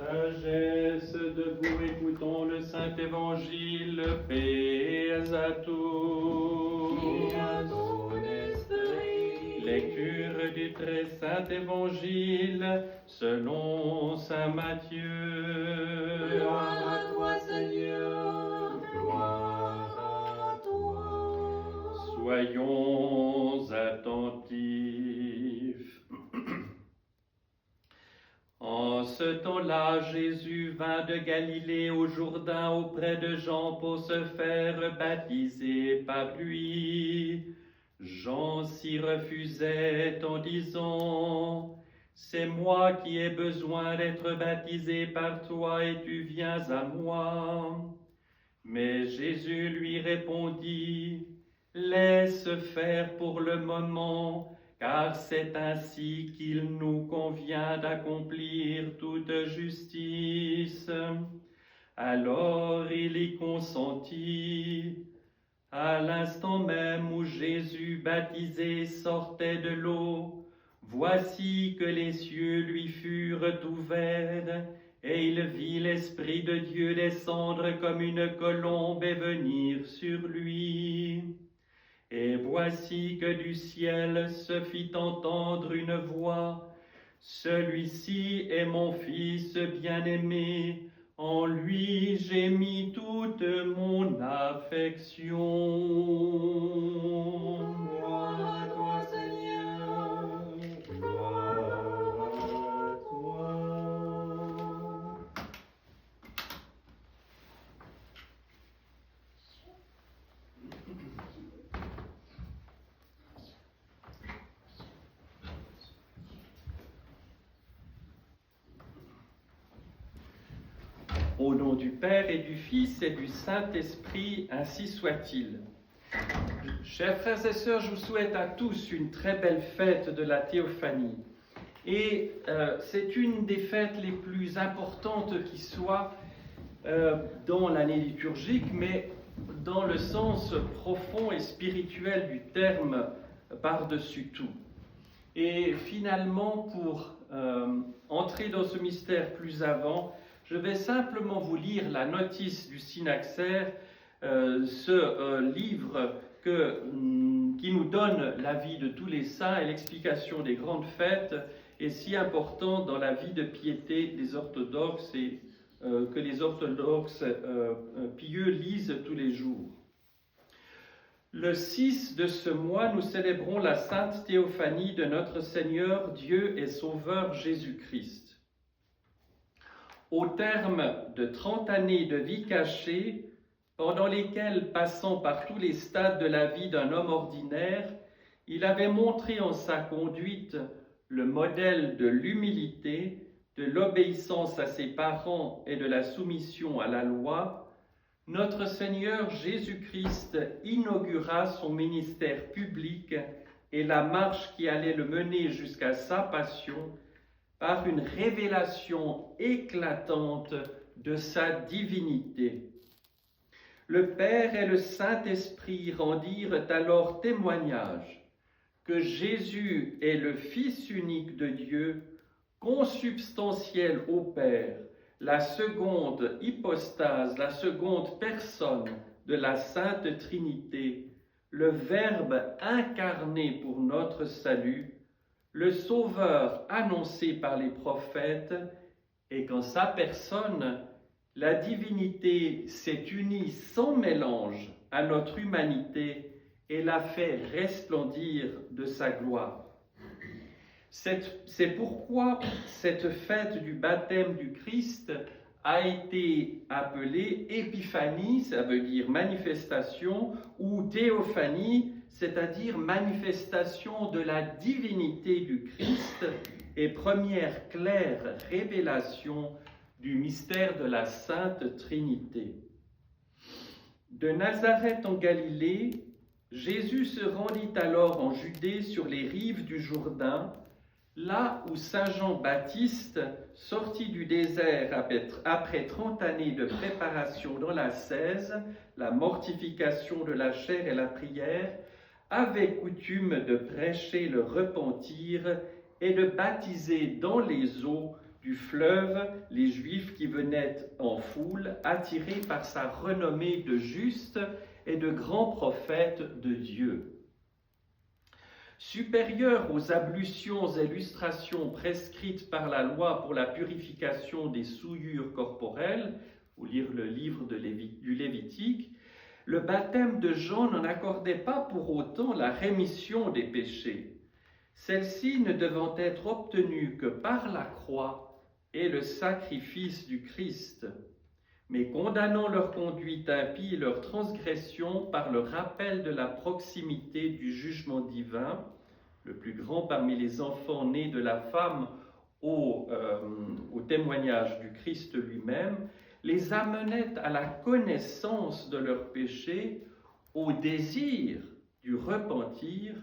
Sagesse debout, écoutons le Saint-Évangile, paix à tous. Et à ton esprit. Lecture du très saint Évangile selon saint Matthieu. Gloire à toi, Seigneur, gloire à toi. Soyons attentifs. En ce temps-là, Jésus vint de Galilée au Jourdain auprès de Jean pour se faire baptiser par lui. Jean s'y refusait en disant : « C'est moi qui ai besoin d'être baptisé par toi et tu viens à moi. » Mais Jésus lui répondit : « Laisse faire pour le moment, car c'est ainsi qu'il nous convient d'accomplir toute justice. » Alors il y consentit. À l'instant même où Jésus baptisé sortait de l'eau, voici que les cieux lui furent ouverts, et il vit l'Esprit de Dieu descendre comme une colombe et venir sur lui. Et voici que du ciel se fit entendre une voix : « Celui-ci est mon Fils bien-aimé, en lui j'ai mis toute mon affection. » Gloire à toi, Seigneur, gloire à toi. Au nom du Père et du Fils et du Saint-Esprit, ainsi soit-il. Chers frères et sœurs, je vous souhaite à tous une très belle fête de la Théophanie. Et c'est une des fêtes les plus importantes qui soit dans l'année liturgique, mais dans le sens profond et spirituel du terme par-dessus tout. Et finalement, pour entrer dans ce mystère plus avant, je vais simplement vous lire la notice du Synaxaire, ce livre qui nous donne la vie de tous les saints et l'explication des grandes fêtes est si important dans la vie de piété des orthodoxes et que les orthodoxes pieux lisent tous les jours. Le 6 de ce mois, nous célébrons la sainte Théophanie de notre Seigneur, Dieu et Sauveur Jésus-Christ. Au terme de 30 années de vie cachée, pendant lesquelles, passant par tous les stades de la vie d'un homme ordinaire, il avait montré en sa conduite le modèle de l'humilité, de l'obéissance à ses parents et de la soumission à la loi, notre Seigneur Jésus-Christ inaugura son ministère public et la marche qui allait le mener jusqu'à sa passion par une révélation éclatante de sa divinité. Le Père et le Saint-Esprit rendirent alors témoignage que Jésus est le Fils unique de Dieu, consubstantiel au Père, la seconde hypostase, la seconde personne de la Sainte Trinité, le Verbe incarné pour notre salut, le Sauveur annoncé par les prophètes, et qu'en sa personne, la divinité s'est unie sans mélange à notre humanité et l'a fait resplendir de sa gloire. C'est pourquoi cette fête du baptême du Christ a été appelée Épiphanie, ça veut dire manifestation, ou Théophanie, c'est-à-dire manifestation de la divinité du Christ et première claire révélation du mystère de la Sainte Trinité. De Nazareth en Galilée, Jésus se rendit alors en Judée sur les rives du Jourdain, là où Saint Jean-Baptiste, sorti du désert après 30 années de préparation dans l'ascèse, la mortification de la chair et la prière, avait coutume de prêcher le repentir et de baptiser dans les eaux du fleuve les Juifs qui venaient en foule, attirés par sa renommée de juste et de grand prophète de Dieu. Supérieur aux ablutions et lustrations prescrites par la loi pour la purification des souillures corporelles, ou lire le livre du Lévitique, le baptême de Jean n'en accordait pas pour autant la rémission des péchés, celle-ci ne devant être obtenue que par la croix et le sacrifice du Christ, mais condamnant leur conduite impie et leur transgression par le rappel de la proximité du jugement divin, le plus grand parmi les enfants nés de la femme au témoignage du Christ lui-même, les amenait à la connaissance de leurs péchés, au désir du repentir,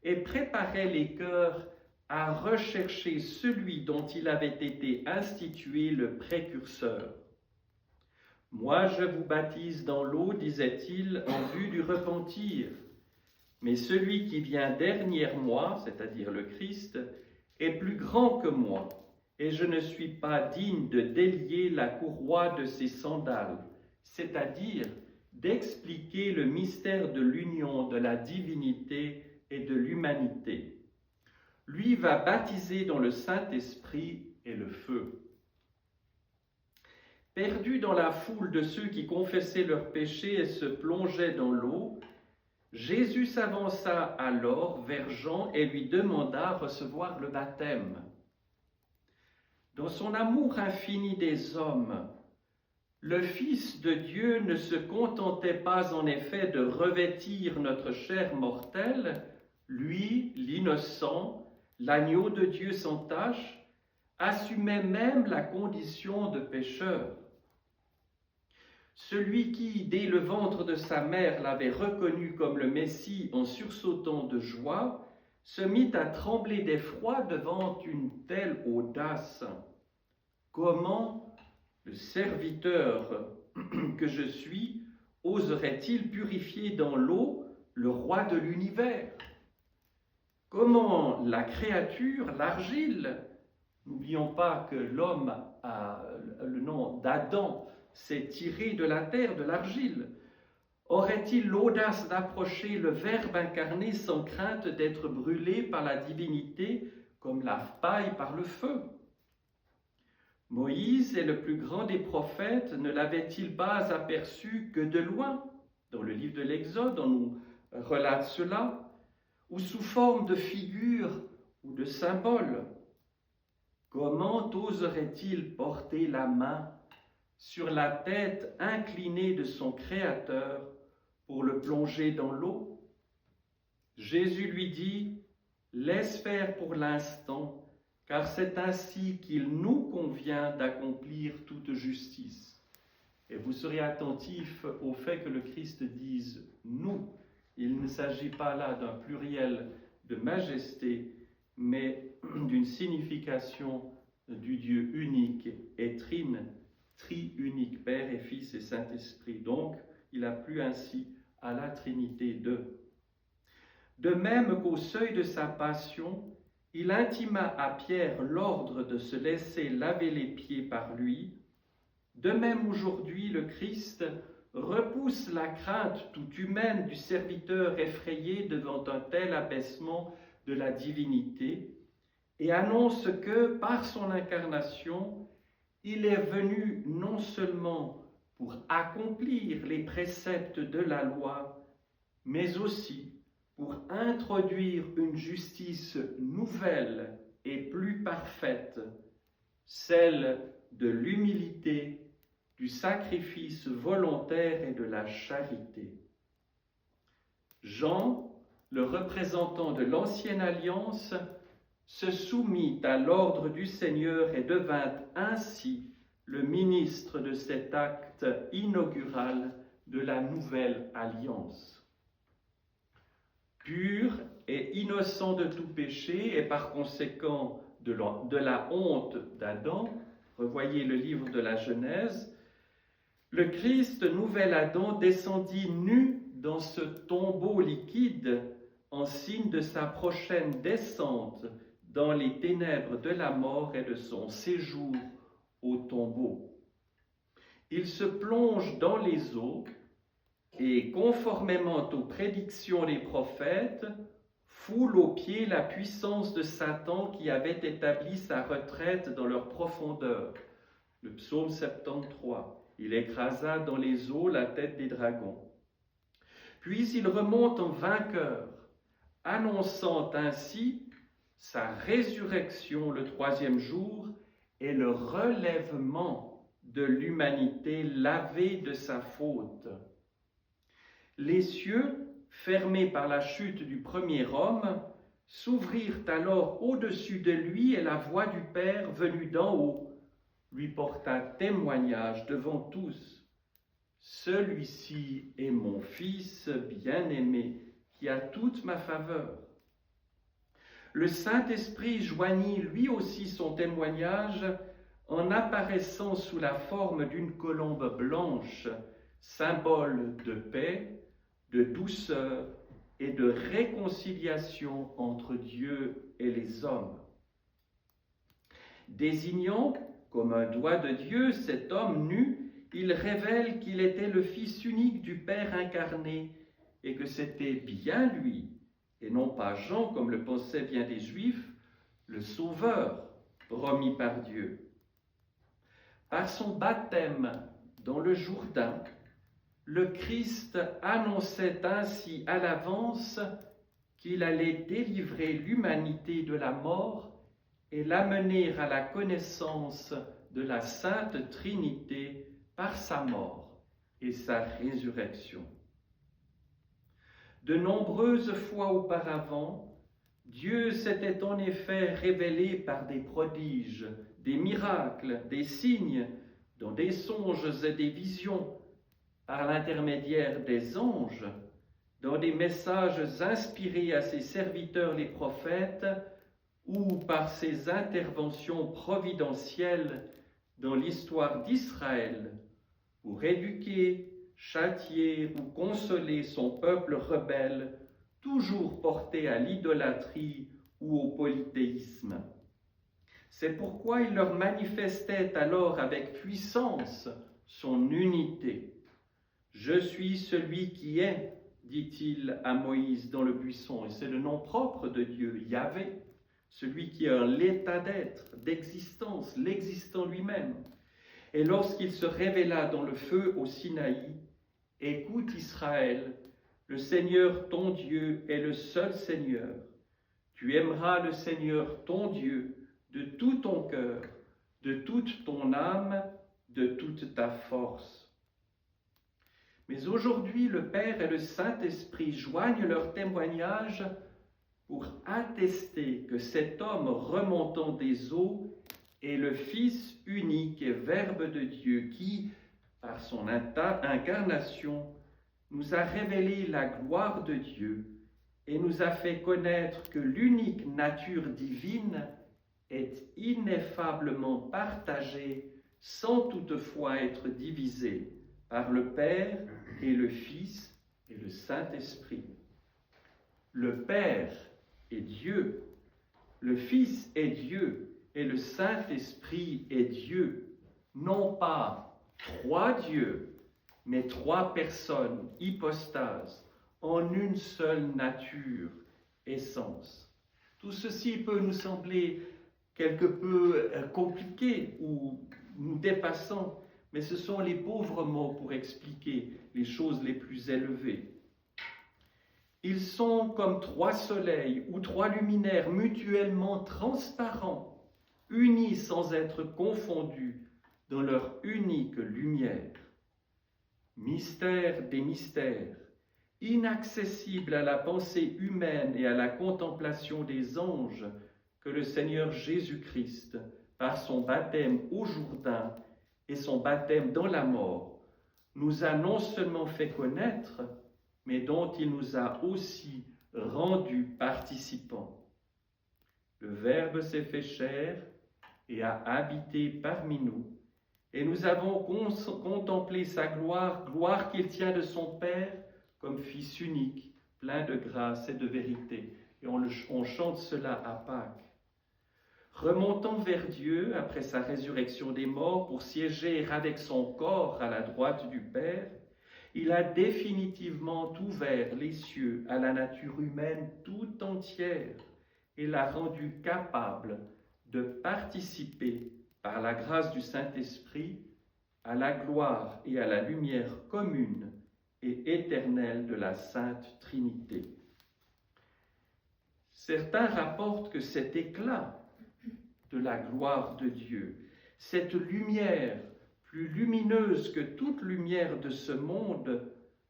et préparait les cœurs à rechercher celui dont il avait été institué le précurseur. « Moi, je vous baptise dans l'eau, disait-il, en vue du repentir. Mais celui qui vient derrière moi, c'est-à-dire le Christ, est plus grand que moi, et je ne suis pas digne de délier la courroie de ses sandales, c'est-à-dire d'expliquer le mystère de l'union de la divinité et de l'humanité. Lui va baptiser dans le Saint-Esprit et le feu. » Perdu dans la foule de ceux qui confessaient leurs péchés et se plongeaient dans l'eau, Jésus s'avança alors vers Jean et lui demanda à recevoir le baptême. Dans son amour infini des hommes, le Fils de Dieu ne se contentait pas en effet de revêtir notre chair mortelle, lui, l'innocent, l'agneau de Dieu sans tache, assumait même la condition de pécheur. Celui qui, dès le ventre de sa mère, l'avait reconnu comme le Messie en sursautant de joie, se mit à trembler d'effroi devant une telle audace. Comment le serviteur que je suis oserait-il purifier dans l'eau le roi de l'univers? Comment la créature, l'argile, n'oublions pas que l'homme a le nom d'Adam, s'est tiré de la terre, de l'argile, aurait-il l'audace d'approcher le Verbe incarné sans crainte d'être brûlé par la divinité comme la paille par le feu? Moïse est le plus grand des prophètes, ne l'avait-il pas aperçu que de loin? Dans le livre de l'Exode, on nous relate cela, ou sous forme de figure ou de symbole. Comment oserait-il porter la main sur la tête inclinée de son Créateur pour le plonger dans l'eau? Jésus lui dit, « Laisse faire pour l'instant, car c'est ainsi qu'il nous convient d'accomplir toute justice. » Et vous serez attentifs au fait que le Christ dise « nous ». Il ne s'agit pas là d'un pluriel de majesté, mais d'une signification du Dieu unique et tri-unique, Père et Fils et Saint-Esprit. Donc, il a plu ainsi à la Trinité d'eux. De même qu'au seuil de sa passion, il intima à Pierre l'ordre de se laisser laver les pieds par lui, de même aujourd'hui le Christ repousse la crainte toute humaine du serviteur effrayé devant un tel abaissement de la divinité et annonce que, par son incarnation, il est venu non seulement pour accomplir les préceptes de la loi, mais aussi pour introduire une justice nouvelle et plus parfaite, celle de l'humilité, du sacrifice volontaire et de la charité. Jean, le représentant de l'ancienne alliance, se soumit à l'ordre du Seigneur et devint ainsi le ministre de cet acte inaugural de la nouvelle alliance. Pur et innocent de tout péché et par conséquent de la honte d'Adam, revoyez le livre de la Genèse, le Christ, nouvel Adam, descendit nu dans ce tombeau liquide en signe de sa prochaine descente dans les ténèbres de la mort et de son séjour au tombeau. Il se plonge dans les eaux et, conformément aux prédictions des prophètes, foule aux pieds la puissance de Satan qui avait établi sa retraite dans leur profondeur. Le psaume 73. Il écrasa dans les eaux la tête des dragons. Puis il remonte en vainqueur, annonçant ainsi sa résurrection le troisième jour et le relèvement de l'humanité lavée de sa faute. Les cieux, fermés par la chute du premier homme, s'ouvrirent alors au-dessus de lui et la voix du Père venue d'en haut lui porta témoignage devant tous. Celui-ci est mon Fils bien-aimé, qui a toute ma faveur. Le Saint-Esprit joignit lui aussi son témoignage en apparaissant sous la forme d'une colombe blanche, symbole de paix, de douceur et de réconciliation entre Dieu et les hommes. Désignant comme un doigt de Dieu cet homme nu, il révèle qu'il était le Fils unique du Père incarné et que c'était bien lui, et non pas Jean comme le pensaient bien des Juifs, le Sauveur promis par Dieu. Par son baptême dans le Jourdain, le Christ annonçait ainsi à l'avance qu'il allait délivrer l'humanité de la mort et l'amener à la connaissance de la Sainte Trinité par sa mort et sa résurrection. De nombreuses fois auparavant, Dieu s'était en effet révélé par des prodiges, des miracles, des signes, dans des songes et des visions, par l'intermédiaire des anges, dans des messages inspirés à ses serviteurs les prophètes, ou par ses interventions providentielles dans l'histoire d'Israël, pour éduquer, châtier ou consoler son peuple rebelle, toujours porté à l'idolâtrie ou au polythéisme. C'est pourquoi il leur manifestait alors avec puissance son unité. « Je suis celui qui est », dit-il à Moïse dans le buisson, et c'est le nom propre de Dieu, Yahvé, celui qui a l'état d'être, d'existence, l'existant lui-même. Et lorsqu'il se révéla dans le feu au Sinaï, « Écoute Israël, le Seigneur ton Dieu est le seul Seigneur. Tu aimeras le Seigneur ton Dieu de tout ton cœur, de toute ton âme, de toute ta force. » Mais aujourd'hui, le Père et le Saint-Esprit joignent leur témoignage pour attester que cet homme remontant des eaux est le Fils unique et Verbe de Dieu qui, par son incarnation, nous a révélé la gloire de Dieu et nous a fait connaître que l'unique nature divine est ineffablement partagée sans toutefois être divisée par le Père et le Fils et le Saint-Esprit. Le Père est Dieu, le Fils est Dieu et le Saint-Esprit est Dieu, non pas trois dieux, mais trois personnes, hypostases, en une seule nature, essence. Tout ceci peut nous sembler quelque peu compliqué ou nous dépassant, mais ce sont les pauvres mots pour expliquer les choses les plus élevées. Ils sont comme trois soleils ou trois luminaires mutuellement transparents, unis sans être confondus dans leur unique lumière. Mystère des mystères, inaccessible à la pensée humaine et à la contemplation des anges, que le Seigneur Jésus-Christ, par son baptême au Jourdain et son baptême dans la mort, nous a non seulement fait connaître, mais dont il nous a aussi rendus participants. Le Verbe s'est fait chair et a habité parmi nous, et nous avons contemplé sa gloire, gloire qu'il tient de son Père comme Fils unique, plein de grâce et de vérité. Et on chante cela à Pâques. Remontant vers Dieu après sa résurrection des morts pour siéger avec son corps à la droite du Père, il a définitivement ouvert les cieux à la nature humaine tout entière et l'a rendue capable de participer, par la grâce du Saint-Esprit, à la gloire et à la lumière commune et éternelle de la Sainte Trinité. Certains rapportent que cet éclat de la gloire de Dieu, cette lumière plus lumineuse que toute lumière de ce monde,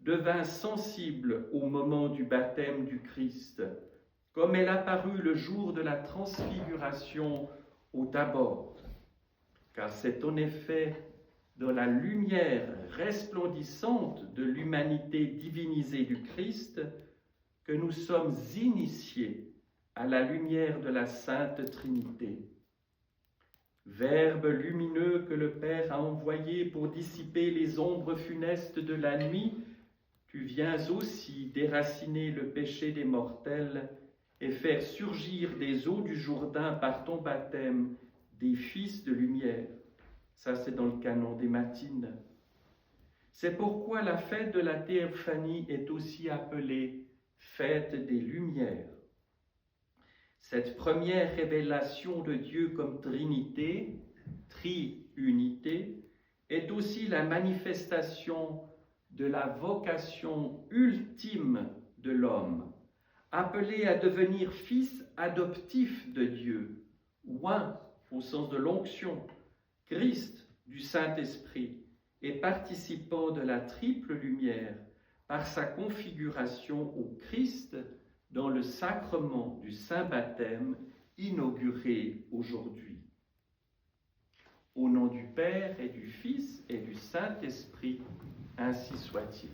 devint sensible au moment du baptême du Christ, comme elle apparut le jour de la transfiguration au Tabor. Car c'est en effet dans la lumière resplendissante de l'humanité divinisée du Christ que nous sommes initiés à la lumière de la Sainte Trinité. Verbe lumineux que le Père a envoyé pour dissiper les ombres funestes de la nuit, tu viens aussi déraciner le péché des mortels et faire surgir des eaux du Jourdain par ton baptême des fils de lumière. Ça, c'est dans le canon des matines. C'est pourquoi la fête de la Théophanie est aussi appelée fête des Lumières. Cette première révélation de Dieu comme Trinité, triunité, est aussi la manifestation de la vocation ultime de l'homme, appelé à devenir fils adoptif de Dieu, oint au sens de l'onction, Christ du Saint-Esprit, et participant de la triple lumière par sa configuration au Christ dans le sacrement du Saint-Baptême inauguré aujourd'hui. Au nom du Père et du Fils et du Saint-Esprit, ainsi soit-il.